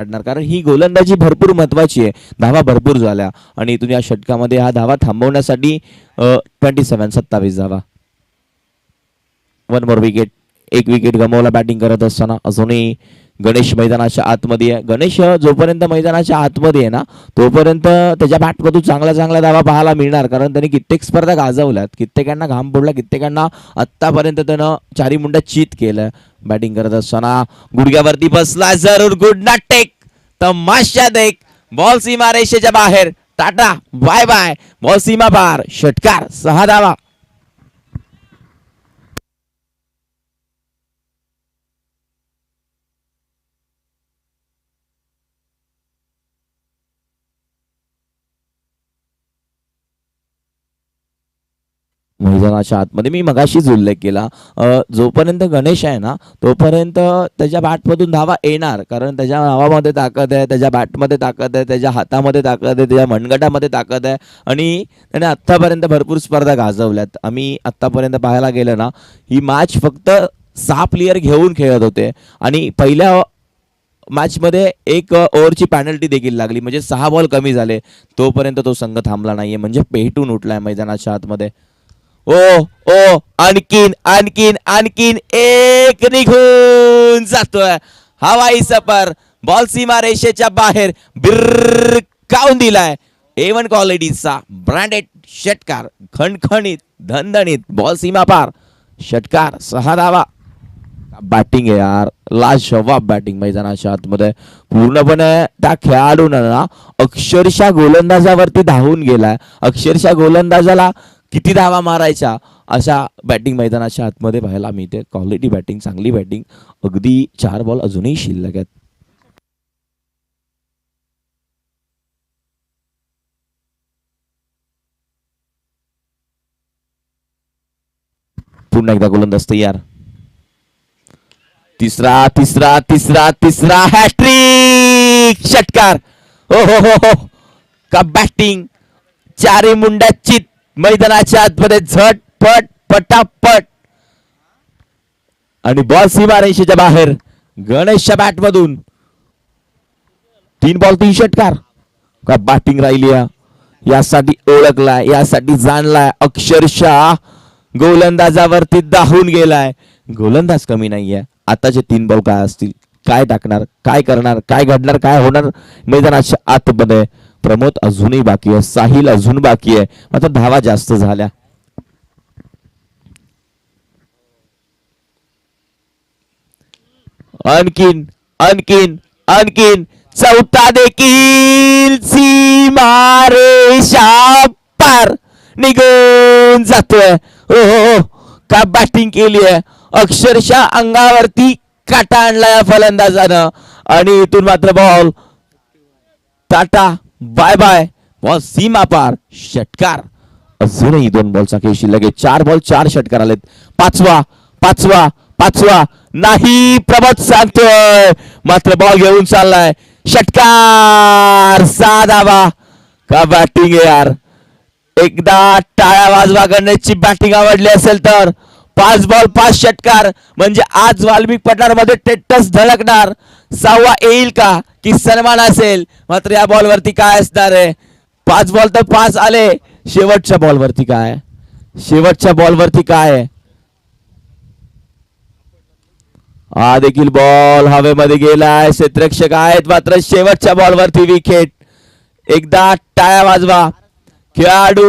काढणार, कारण ही गोलंदाजी भरपूर महत्वाची आहे. धावा भरपूर झाल्या आणि इथून या षटकामध्ये हा धावा थांबवण्यासाठी 27 धावा. 1 मोर विकेट. एक विकेट गमावला बॅटिंग करत असताना. अजूनही गणेश मैदानाच्या आतमध्ये आहे. गणेश जोपर्यंत मैदानाच्या आतमध्ये आहे ना तोपर्यंत त्याच्या बॅटमधून चांगल्या चांगल्या धावा पाहायला मिळणार, कारण त्यांनी कित्येक स्पर्धा गाजवल्यात, कित्येकांना घाम पडला, कित्येकांना आत्तापर्यंत त्यानं चारी मुंड्या चीत केलं. बॅटिंग करत असताना गुडघ्यावरती बसला, जरूर गुड नॉट टेक, तमाशा देख. बॉल सीमा रेषेच्या बाहेर. Tata bye bye. बॉल सीमा पार. षटकार. 6 धावा. मैदानाच्या आतमध्ये मी मगाशीच उल्लेख केला, जोपर्यंत गणेश आहे ना तोपर्यंत त्याच्या बॅटमधून धावा येणार, कारण त्याच्या नावामध्ये ताकद आहे, त्याच्या बॅटमध्ये ताकद आहे, त्याच्या हातामध्ये ताकद आहे, त्याच्या मनगटामध्ये ताकद आहे आणि त्याने आत्तापर्यंत भरपूर स्पर्धा गाजवल्यात. आम्ही आत्तापर्यंत पाहायला गेलं ना ही मॅच फक्त 6 प्लेयर घेऊन खेळत होते आणि पहिल्या मॅचमध्ये 1 ओव्हरची पॅनल्टी देखील लागली, म्हणजे 6 बॉल कमी झाले. तोपर्यंत तो संघ थांबला नाहीये, म्हणजे पेटून उठलाय मैदानाच्या आतमध्ये. ओ ओ आणखीन आणखीन आणखीन एक निघून जातोय. हवाई सफर. बॉल सीमा रेषेच्या बाहेर बिरकावून दिलाय. A1 क्वालिटीचा ब्रँडेड षटकार. खणखणीत धणधणीत. बॉल सीमा पार. षटकार. 6 धावा. बॅटिंग आहे यार, लाजवाब बॅटिंग मैदानाच्या आतमध्ये. पूर्णपणे त्या खेळाडूंना ना अक्षरशः गोलंदाजावरती धावून गेलाय. अक्षरशः गोलंदाजाला किती धावा मारायच्या अशा बॅटिंग मैदानाच्या आतमध्ये पाहायला मिळते. क्वालिटी बॅटिंग, चांगली बॅटिंग. अगदी 4 बॉल अजूनही शिल्लक आहेत. पुन्हा एकदा गोलंदाज तयार. तिसरा तिसरा तिसरा तिसरा हॅट्रिक. षटकार. हो हो हो हो. का बॅटिंग. चारी मुंड्या चित. मैदानाच्या आतमध्ये झटपट पटापट आणि बॉल सीमा रेषेच्या बाहेर. गणेशच्या बॅटमधून 3 बॉल 3 षटकार. का बॅटिंग राहिली, यासाठी ओळखलाय, यासाठी जाणलाय. अक्षरशः गोलंदाजावरती धावून गेलाय. गोलंदाज कमी नाहीये. आताचे 3 बॉल काय असतील, काय टाकणार, काय करणार, काय घडणार, काय होणार मैदानाच्या आतमध्ये. प्रमोद अजूनही बाकी आहे, साहिल अजून बाकी आहे, मात्र धावा जास्त झाल्या. आणखीन आणखीन आणखीन चौथा देखील सीमा रेषा पार निघून जातोय. हो हो. का बॅटिंग केली आहे. अक्षरशः अंगावरती काटा आणलाय फलंदाजानं आणि इथून मात्र ball. Tata bye bye. Ball सीमा पार. षटकार. अजूनही 2 बॉलचा खेळ शिल्लक आहे. 4 बॉल 4 षटकार आलेत. पाचवा पाचवा पाचवा नाही. प्रमोद सांगतोय मात्र बॉल घेऊन चाललाय. षटकार. 6 धावा. का बॅटिंग आहे यार. एकदा टाळ्या वाजवा. गणेशची बॅटिंग आवडली असेल तर. 5 बॉल 5 षटकार, म्हणजे आज वाल्मिक पठारमध्ये टेटस धडकणार. 6वा येईल का की सन्मान असेल. मात्र या बॉलवरती काय असणार आहे. 5 बॉल तर 5 आले. शेवटच्या बॉलवरती काय, शेवटच्या बॉलवरती काय. हा देखील बॉल हवेमध्ये गेलाय. क्षेत्ररक्षक आहेत मात्र शेवटच्या बॉलवरती विकेट. एकदा टाळ्या वाजवा. खेळाडू